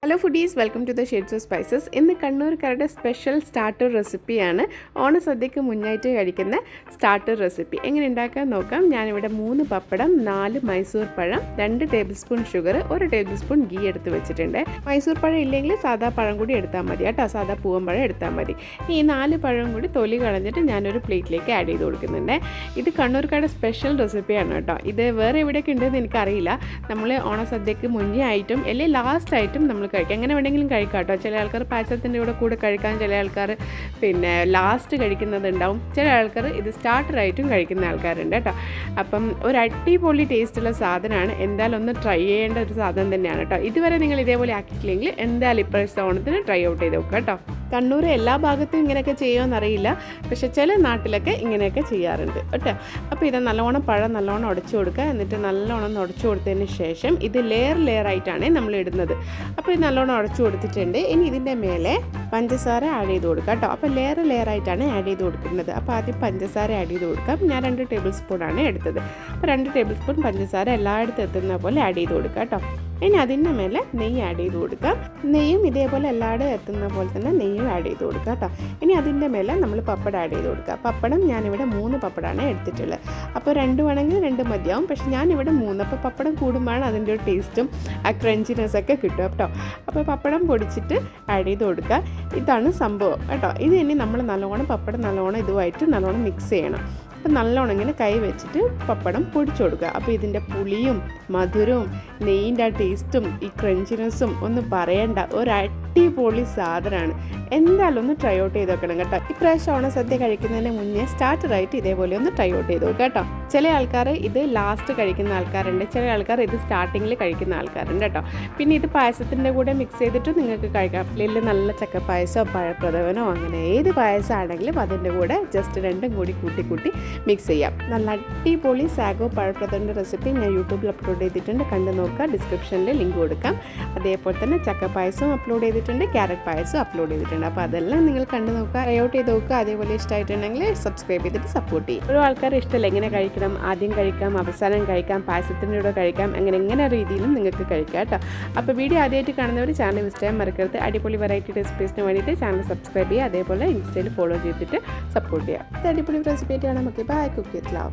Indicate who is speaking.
Speaker 1: Hello foodies, welcome to the shades of spices. ഇന്ന് കണ്ണൂർക്കാരുടെ special starter റെസിപ്പിയാണ്. ഓണസദ്യക്ക് മുന്നായിട്ട് കഴിക്കുന്ന സ്റ്റാർട്ടർ റെസിപ്പി എങ്ങനെ ഉണ്ടാക്കാൻ നോക്കാം. ഞാനിവിടെ 3 പപ്പടം, 4 മൈസൂർ പഴം, 2 table spoon sugar, 1 table spoon ghee എടുത്ത് വെച്ചിട്ടുണ്ട്. മൈസൂർ പഴം ഇല്ലെങ്കിൽ സാധാ പഴം കൂടി എടുത്താൽ മതി കേട്ടോ, സാധാ പൂവമ്പഴം എടുത്താൽ മതി. ഈ 4 പഴം കൂടി തൊലി കളഞ്ഞിട്ട് ഞാനൊരു പ്ലേറ്റിലേക്ക് ആഡ് ചെയ്ത് കൊടുക്കുന്നുണ്ട്. ഇത് കണ്ണൂർക്കാരുടെ സ്പെഷ്യൽ റെസിപ്പിയാണ് കേട്ടോ. ഇത് വേറെ എവിടെയൊക്കെ ഉണ്ടെന്ന് എനിക്കറിയില്ല. നമ്മൾ ഓണസദ്യക്ക് മുന്നേ ആയിട്ടും അല്ലെങ്കിൽ ലാസ്റ്റ് ആയിട്ടും നമ്മൾ കഴിക്കാം, എങ്ങനെ വേണമെങ്കിലും കഴിക്കാം കേട്ടോ. ചില ആൾക്കാർ പായസത്തിൻ്റെ കൂടെ കഴിക്കാൻ, ചില ആൾക്കാർ ലാസ്റ്റ് കഴിക്കുന്നതുണ്ടാവും, ചില ആൾക്കാർ ഇത് സ്റ്റാർട്ടറായിട്ടും കഴിക്കുന്ന ആൾക്കാരുണ്ട് കേട്ടോ. അപ്പം ഒരു അടിപൊളി ടേസ്റ്റുള്ള സാധനമാണ്. എന്തായാലും ഒന്ന് ട്രൈ ചെയ്യേണ്ട ഒരു സാധനം തന്നെയാണ് കേട്ടോ. ഇതുവരെ നിങ്ങൾ ഇതേപോലെ ആക്കിയിട്ടില്ലെങ്കിൽ എന്തായാലും ഇപ്പോഴത്തെ ഓണത്തിന് ട്രൈ ഔട്ട് ചെയ്ത് നോക്കുക കേട്ടോ. കണ്ണൂർ എല്ലാ ഭാഗത്തും ഇങ്ങനെയൊക്കെ ചെയ്യുമെന്നറിയില്ല, പക്ഷേ ചില നാട്ടിലൊക്കെ ഇങ്ങനെയൊക്കെ ചെയ്യാറുണ്ട് കേട്ടോ. അപ്പോൾ ഇത് നല്ലോണം പഴം നല്ലോണം ഉടച്ചു കൊടുക്കുക. എന്നിട്ട് നല്ലോണം ഒന്ന് ഉടച്ചു കൊടുത്തതിന് ശേഷം ഇത് ലെയർ ആയിട്ടാണ് നമ്മൾ ഇടുന്നത്. അപ്പോൾ ഇത് നല്ലോണം ഉടച്ചു കൊടുത്തിട്ടുണ്ട്. ഇനി ഇതിൻ്റെ മേലെ പഞ്ചസാര ആഡ് ചെയ്ത് കൊടുക്കുക കേട്ടോ. അപ്പോൾ ലെയർ ആയിട്ടാണ് ആഡ് ചെയ്ത് കൊടുക്കുന്നത്. അപ്പോൾ ആദ്യം പഞ്ചസാര ആഡ് ചെയ്ത് കൊടുക്കാം. ഞാൻ 2 ടേബിൾ സ്പൂണാണ് എടുത്തത്. അപ്പോൾ 2 ടേബിൾ സ്പൂൺ പഞ്ചസാര എല്ലായിടത്തും എത്തുന്ന പോലെ ആഡ് ചെയ്ത് കൊടുക്കുക കേട്ടോ. ഇനി അതിൻ്റെ മേലെ നെയ്യ് ആഡ് ചെയ്ത് കൊടുക്കാം. നെയ്യും ഇതേപോലെ എല്ലായിടും എത്തുന്ന പോലെ തന്നെ നെയ്യും ആഡ് ചെയ്ത് കൊടുക്കുക കേട്ടോ. ഇനി അതിൻ്റെ മേലെ നമ്മൾ പപ്പടം ആഡ് ചെയ്ത് കൊടുക്കുക. പപ്പടം ഞാനിവിടെ 3 പപ്പടമാണ് എടുത്തിട്ടുള്ളത്. അപ്പോൾ 2 വേണമെങ്കിൽ 2 മതിയാവും, പക്ഷേ ഞാനിവിടെ 3. അപ്പോൾ പപ്പടം കൂടുമ്പോഴാണ് അതിൻ്റെ ഒരു ടേസ്റ്റും ആ ക്രഞ്ചിനെസ്സൊക്കെ കിട്ടും കേട്ടോ. അപ്പോൾ പപ്പടം പൊടിച്ചിട്ട് ആഡ് ചെയ്ത് കൊടുക്കുക. ഇതാണ് സംഭവം കേട്ടോ. ഇത് ഇനി നമ്മൾ നല്ലോണം പപ്പടം നല്ലോണം ഇതുമായിട്ട് നല്ലോണം മിക്സ് ചെയ്യണം. അപ്പോൾ നല്ലോണം ഇങ്ങനെ കൈ വെച്ചിട്ട് പപ്പടം പൊടിച്ചു കൊടുക്കുക. അപ്പോൾ ഇതിൻ്റെ പുളിയും മധുരവും നെയ്യിൻ്റെ ആ ടേസ്റ്റും ഈ ക്രഞ്ചിനെസ്സും ഒന്നും പറയണ്ട, ഒരു അടിപൊളി സാധനമാണ്. എന്തായാലും ഒന്ന് ട്രൈ ഔട്ട് ചെയ്ത് വെക്കണം കേട്ടോ. ഇപ്രാവശ്യം ഓണസദ്യ കഴിക്കുന്നതിന് മുന്നേ സ്റ്റാർട്ടറായിട്ട് ഇതേപോലെ ഒന്ന് ട്രൈ ഔട്ട് ചെയ്ത് നോക്കുക കേട്ടോ. ചില ആൾക്കാർ ഇത് ലാസ്റ്റ് കഴിക്കുന്ന ആൾക്കാരുണ്ട്, ചില ആൾക്കാർ ഇത് സ്റ്റാർട്ടിങ്ങിൽ കഴിക്കുന്ന ആൾക്കാരുണ്ട് കേട്ടോ. പിന്നെ ഇത് പായസത്തിൻ്റെ കൂടെ മിക്സ് ചെയ്തിട്ട് നിങ്ങൾക്ക് കഴിക്കാം. അല്ലെങ്കിൽ നല്ല ചക്കപ്പായസമോ പഴപ്രഥമനോ അങ്ങനെ ഏത് പായസമാണെങ്കിലും അതിൻ്റെ കൂടെ ജസ്റ്റ് 2ഉം കൂടി കൂട്ടി മിക്സ് ചെയ്യാം. നല്ല അടിപൊളി സാഗോ പഴപ്രഥമൻ്റെ റെസിപ്പി ഞാൻ യൂട്യൂബിൽ അപ്ലോഡ് ചെയ്തിട്ടുണ്ട്, കണ്ടു നോക്കുക. ഡിസ്ക്രിപ്ഷനിൽ ലിങ്ക് കൊടുക്കാം. അതേപോലെ തന്നെ ചക്കപ്പായസവും അപ്ലോഡ് ചെയ്തിട്ടുണ്ട്, ക്യാരറ്റ് പായസവും അപ്ലോഡ് ചെയ്തിട്ടുണ്ട്. അപ്പോൾ അതെല്ലാം നിങ്ങൾ കണ്ടു നോക്കുക, ട്രൈ ഔട്ട് ചെയ്ത് നോക്കുക. അതേപോലെ ഇഷ്ടമായിട്ടുണ്ടെങ്കിൽ സബ്സ്ക്രൈബ് ചെയ്തിട്ട് സപ്പോർട്ട് ചെയ്യും. ഓരോ ആൾക്കാർ ഇഷ്ടമല്ല, എങ്ങനെ കഴിക്കണം, ആദ്യം കഴിക്കാം, അവസാനം കഴിക്കാം, പായസത്തിൻ്റെ കൂടെ കഴിക്കാം, എങ്ങനെ രീതിയിലും നിങ്ങൾക്ക് കഴിക്കാം കേട്ടോ. അപ്പോൾ വീഡിയോ ആദ്യമായിട്ട് കാണുന്നവർ ചാനൽ വിസിറ്റ് ചെയ്യാൻ മറക്കരുത്. അടിപൊളി വെറൈറ്റി റെസിപ്പീസിന് വേണ്ടിയിട്ട് ചാനൽ സബ്സ്ക്രൈബ് ചെയ്യുക. അതേപോലെ ഇൻസ്റ്റയിൽ ഫോളോ ചെയ്തിട്ട് സപ്പോർട്ട് ചെയ്യുക. അടിപൊളി റെസിപ്പി ആയിട്ട് കാണാം. Okay, bye. Cook with love.